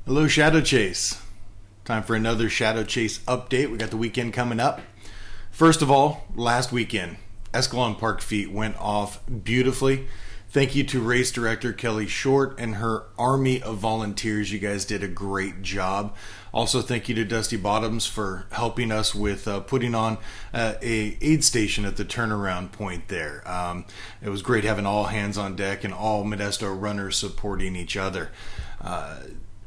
Hello, ShadowChase. Time for another ShadowChase update. We got the weekend coming up. First of all, last weekend, Escalon Park Feet went off beautifully. Thank you to race director Kelly Short and her army of volunteers. You guys did a great job. Also, thank you to Dusty Bottoms for helping us with putting on a aid station at the turnaround point there. It was great having all hands on deck and all Modesto runners supporting each other.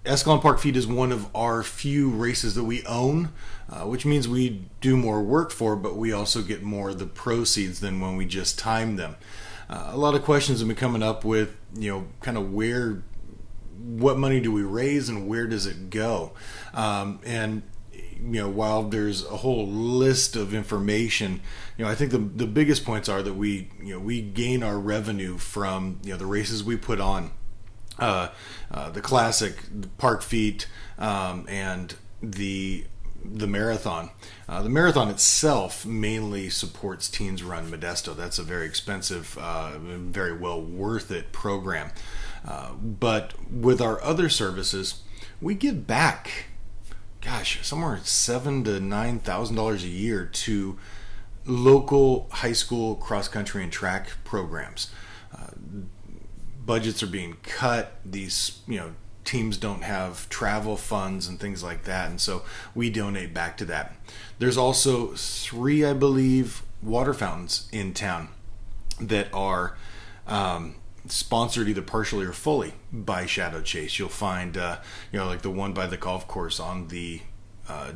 Escalon Park Feet is one of our few races that we own, which means we do more work for, but we also get more of the proceeds than when we just time them. A lot of questions have been coming up with, kind of what money do we raise and where does it go? While there's a whole list of information, I think the biggest points are that we gain our revenue from, the races we put on. The classic, the Park Feet, and the marathon. The marathon itself mainly supports Teens Run Modesto. That's a very expensive, very well worth it program. But with our other services, we give back, somewhere $7,000 to $9,000 a year to local high school cross country and track programs. Budgets are being cut. These, teams don't have travel funds and things like that, and so we donate back to that. There's also 3, I believe, water fountains in town that are sponsored either partially or fully by ShadowChase. You'll find, like the one by the golf course on the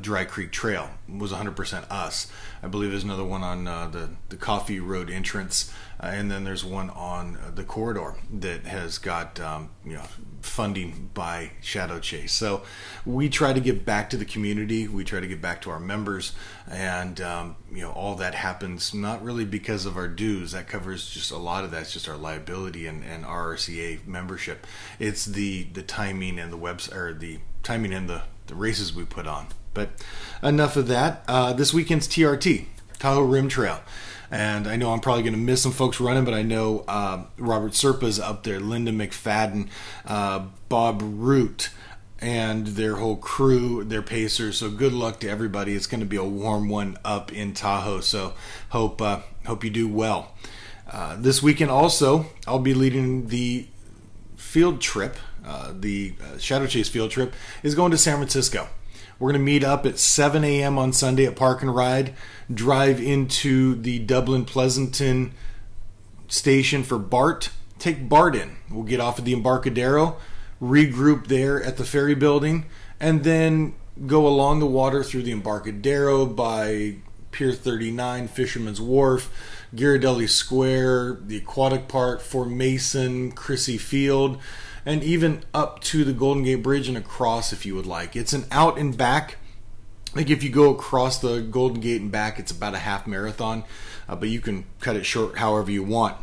Dry Creek Trail was 100% us. I believe there's another one on the Coffee Road entrance, and then there's one on the corridor that has got funding by ShadowChase. So we try to give back to the community. We try to give back to our members, and all that happens not really because of our dues. That covers just a lot of that's just our liability and RRCA membership. It's the timing and the timing and the races we put on. But enough of that. This weekend's TRT, Tahoe Rim Trail. And I know I'm probably going to miss some folks running, but I know Robert Serpa's up there, Linda McFadden, Bob Root, and their whole crew, their pacers. So good luck to everybody. It's going to be a warm one up in Tahoe. So hope you do well. This weekend also, I'll be leading the field trip. The ShadowChase field trip is going to San Francisco. We're going to meet up at 7 a.m. on Sunday at Park and Ride, drive into the Dublin Pleasanton station for BART, take BART in. We'll get off at the Embarcadero, regroup there at the ferry building, and then go along the water through the Embarcadero by Pier 39, Fisherman's Wharf, Ghirardelli Square, the Aquatic Park, Fort Mason, Crissy Field, and even up to the Golden Gate Bridge and across if you would like. It's an out and back. Like if you go across the Golden Gate and back, it's about a half marathon, but you can cut it short however you want.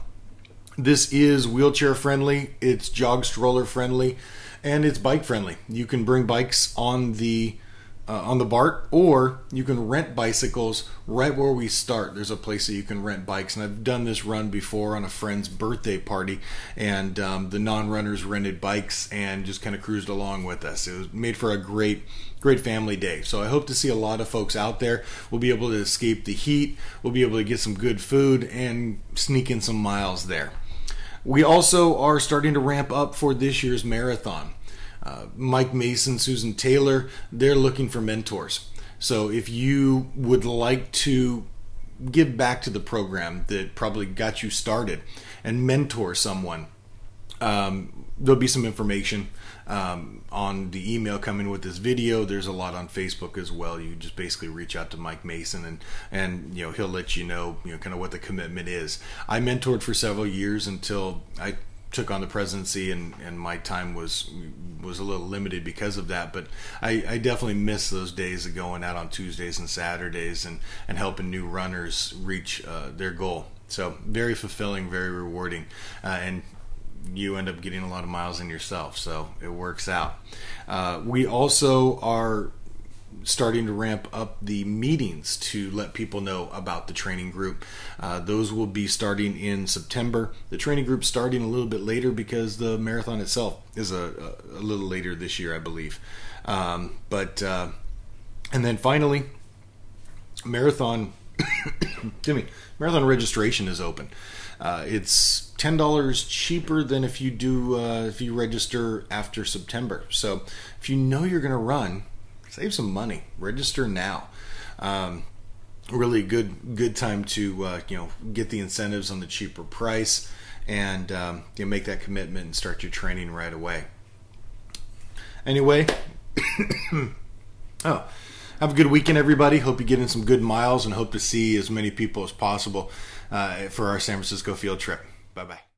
This is wheelchair friendly, it's jog stroller friendly, and it's bike friendly. You can bring bikes on the BART, or you can rent bicycles right where we start. There's a place that you can rent bikes, and I've done this run before on a friend's birthday party, and the non-runners rented bikes and just kind of cruised along with us. It was made for a great family day. So I hope to see a lot of folks out there. We'll be able to escape the heat. We'll be able to get some good food and sneak in some miles there. We also are starting to ramp up for this year's marathon. Mike Mason, Susan Taylor, they're looking for mentors. So if you would like to give back to the program that probably got you started and mentor someone, there'll be some information on the email coming with this video. There's a lot on Facebook as well. You just basically reach out to Mike Mason and he'll let you know, kind of what the commitment is. I mentored for several years until I took on the presidency, and my time was a little limited because of that, but I definitely miss those days of going out on Tuesdays and Saturdays and helping new runners reach their goal. So very fulfilling, very rewarding, and you end up getting a lot of miles in yourself, so it works out. We also are starting to ramp up the meetings to let people know about the training group. Those will be starting in September. The training group starting a little bit later because the marathon itself is a little later this year, I believe. And then finally, marathon marathon registration is open. It's $10 cheaper than if you register after September. So if you know you're going to run, save some money. Register now. Really good time to get the incentives on the cheaper price and make that commitment and start your training right away. Anyway, have a good weekend, everybody. Hope you get in some good miles and hope to see as many people as possible for our San Francisco field trip. Bye-bye.